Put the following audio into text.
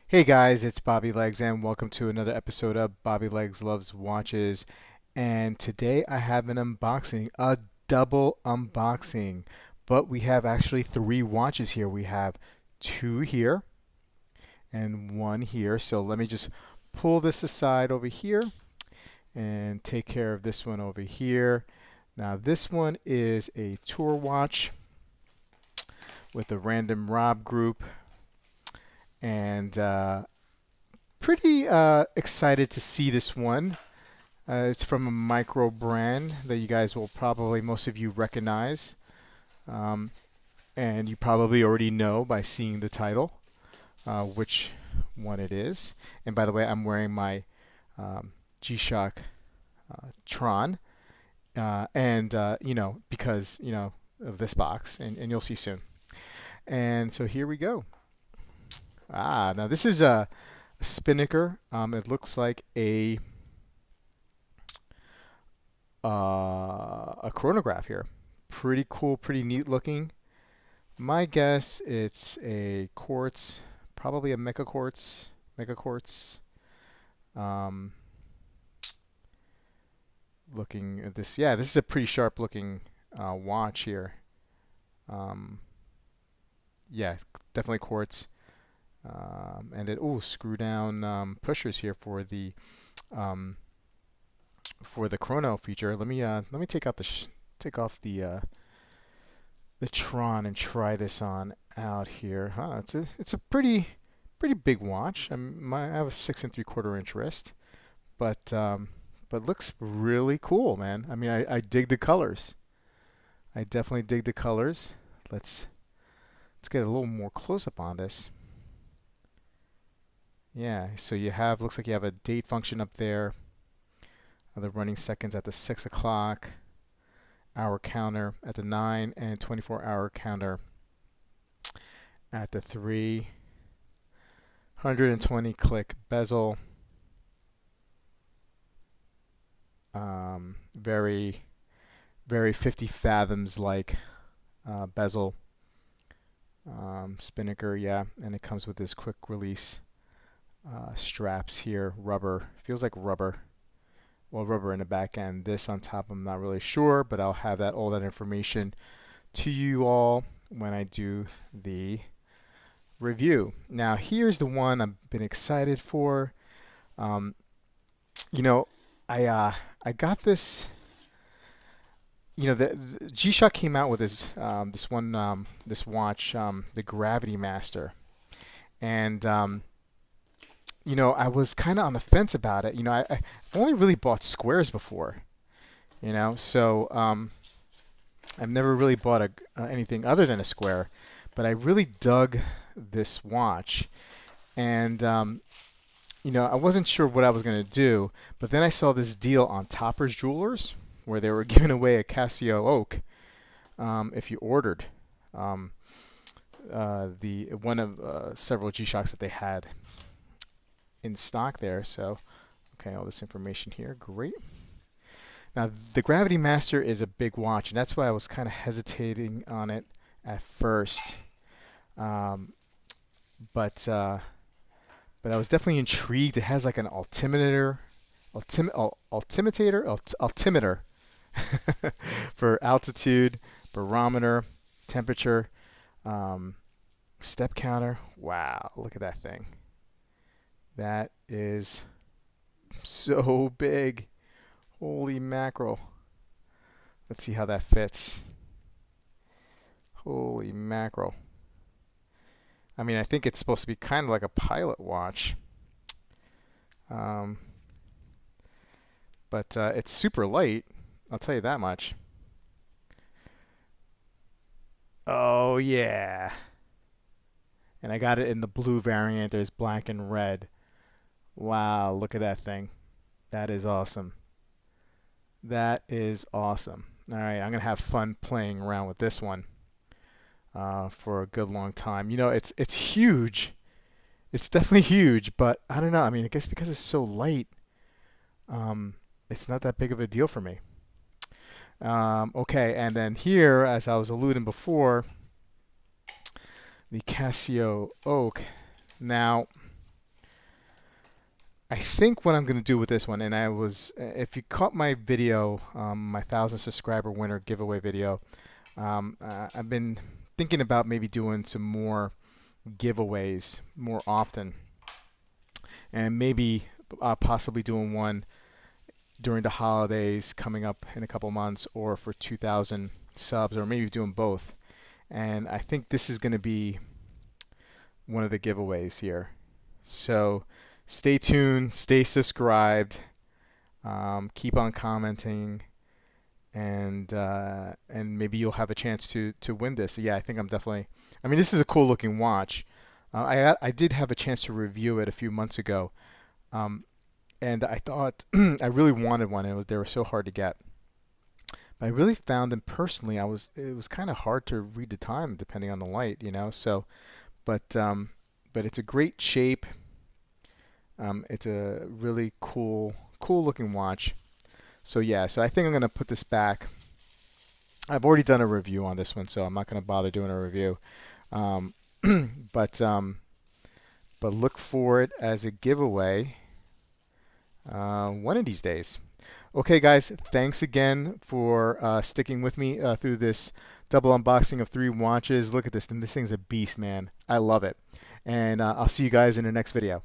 Hey guys, it's Bobby Legs, and welcome to another episode of Bobby Legs Loves Watches. And today I have an unboxing, a double unboxing. But we have actually three watches here. We have two here and one here. So let me just pull this aside over here and take care of this one over here. Now, this one is a tour watch with the Random Rob Group, and pretty excited to see this one. It's from a micro brand that you guys will probably, most of you recognize. Um, and you probably already know by seeing the title which one it is. And by the way, I'm wearing my G-Shock Tron. Because, of this box, and you'll see soon. And so here we go. Now this is a Spinnaker. It looks like a chronograph here. Pretty cool, pretty neat looking. My guess it's a quartz, probably a mecha quartz. Mecha quartz. Um, Looking at this, yeah, this is a pretty sharp looking watch here. Um, yeah, definitely quartz. And it screw down pushers here um, for the chrono feature. Let me take off the Tron and try this on out here. It's a pretty big watch. I have a 6 3/4 inch wrist, but looks really cool, man. I mean, I dig the colors. I definitely dig the colors. Let's get a little more close up on this. Yeah, so looks like you have a date function up there. The running seconds at the 6 o'clock, hour counter at the 9, and 24-hour counter at the 3. 120 click bezel. Very, very 50 fathoms like bezel. Spinnaker, yeah, and it comes with this quick release straps here. Rubber, feels like rubber. Well, rubber in the back end. This on top, I'm not really sure, but I'll have all that information to you all when I do the review. Now, here's the one I've been excited for. Um, you know, I got this. The G-Shock came out with this watch, the Gravitymaster, and I was kind of on the fence about it. I've only really bought squares before, so I've never really bought anything other than a square, but I really dug this watch, and I wasn't sure what I was going to do, but then I saw this deal on Topper's Jewelers where they were giving away a Casioak if you ordered the one of several G-Shocks that they had in stock there. So, okay, all this information here, great. Now, the Gravitymaster is a big watch, and that's why I was kind of hesitating on it at first. Um, but I was definitely intrigued. It has like an altimeter for altitude, barometer, temperature, um, step counter. Wow, look at that thing. That is so big. Holy mackerel. Let's see how that fits. Holy mackerel. I mean, I think it's supposed to be kind of like a pilot watch. Um, but it's super light. I'll tell you that much. Oh, yeah. And I got it in the blue variant. There's black and red. Wow, look at that thing. That is awesome. That is awesome. All right, I'm going to have fun playing around with this one for a good long time. It's huge. It's definitely huge, but I don't know. I mean, I guess because it's so light, it's not that big of a deal for me. Okay, and then here, as I was alluding before, the Casio Oak. Now, I think what I'm going to do with this one, and if you caught my video, my 1,000 subscriber winner giveaway video, I've been thinking about maybe doing some more giveaways more often, and maybe possibly doing one during the holidays coming up in a couple months, or for 2,000 subs, or maybe doing both. And I think this is going to be one of the giveaways here. So stay tuned, stay subscribed, keep on commenting, and maybe you'll have a chance to win this. Yeah, I think I'm definitely. I mean, this is a cool looking watch. I did have a chance to review it a few months ago, and I thought I really wanted one. They were so hard to get. But I really found them personally. It was kind of hard to read the time depending on the light, you know. So, but it's a great shape. It's a really cool looking watch. So yeah, so I think I'm gonna put this back. I've already done a review on this one, so I'm not gonna bother doing a review. Um, but um, but look for it as a giveaway one of these days. Okay, guys, thanks again for sticking with me through this double unboxing of 3 watches. Look at this, and this thing's a beast, man. I love it. And I'll see you guys in the next video.